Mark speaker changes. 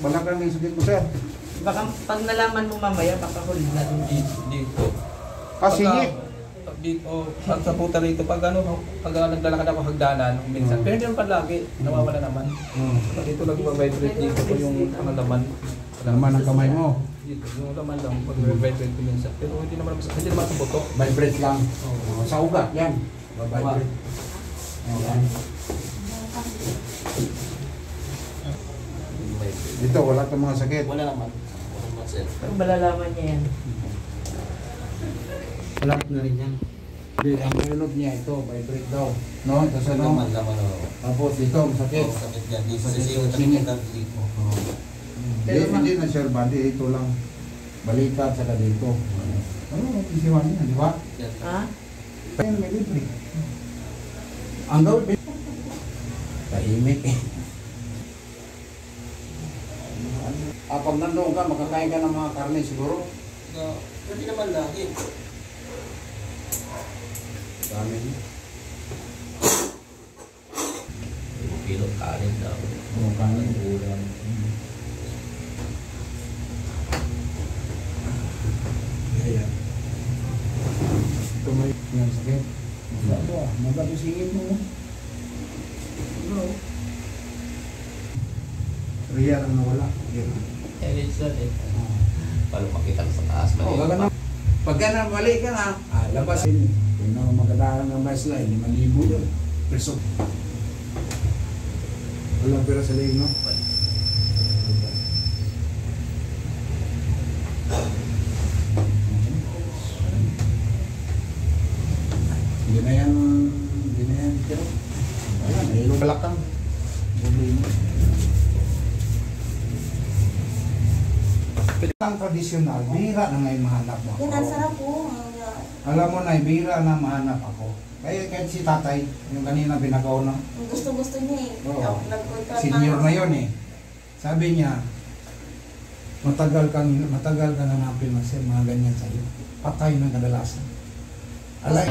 Speaker 1: Balakang yung sakit mo, sir.
Speaker 2: Baka pag nalaman mo mamaya, baka huli na rin
Speaker 3: Dito.
Speaker 1: Singit.
Speaker 3: Dito, sa puta rito, pag naglalakad ako hagdanan, minsan, pero hindi naman palagi, nawawala naman. Pag dito nag-vibrate dito ko yung laman.
Speaker 1: Laman ng kamay mo.
Speaker 3: Dito, yung laman lang, pag-vibrate ko minsan. Pero hindi naman sa buto.
Speaker 1: Vibrate lang. Sa ugat, yan. Vibrate. Ayan. Dito, wala itong mga sakit.
Speaker 4: Wala naman. Walang masel.
Speaker 2: Pero malalaman niya yan.
Speaker 1: Wala na rin yan. Hindi, ang unod niya ito, vibrate daw. No? Tapos ano?
Speaker 4: Laman.
Speaker 1: Tapos dito, masakit.
Speaker 4: Sakit yan. Dito sa
Speaker 1: Singit.
Speaker 4: singit ang dito.
Speaker 1: Hindi na sure body, ito lang. Balikat saka dito. Ano, isiwan niya, di ba?
Speaker 2: Ha?
Speaker 1: Ayun, may libre. Ang gawin, tahimik eh. Pag nandun ka, makakain ka ng mga karne siguro.
Speaker 4: Hindi naman lagi.
Speaker 1: Dami niya.
Speaker 4: Kilo kanin daw.
Speaker 1: Mga kanin.
Speaker 4: Ulam.
Speaker 1: Ayan. Ito may yan sakit. Ito ah, magkabisingin mo. No. Riyan ang nawala. Yan.
Speaker 4: Minsan eh. Paano makita sa taas
Speaker 1: Oh, gagana. Pagka nabalik ka na, labas yun. Kung na magkadahan ng baseline, 5,000 yun. Peso. Walang pera sa leg, no? Hindi na yan. Pero, ayan, mayroong balakang. Problema. Ang tradisyonal, bihira na ngayon mahanap mo ako.
Speaker 5: Yan, ang sarap po.
Speaker 1: Alam mo na, bihira na mahanap ako. Kaya kahit si tatay, yung kanina pinakaw na,
Speaker 5: Gusto-gusto niya eh.
Speaker 1: Oo.
Speaker 5: Nag-contract
Speaker 1: senior na yun eh. Sabi niya, matagal ka nanapin na siya, mga ganyan sa'yo. Patay ng kadalasan. Alay.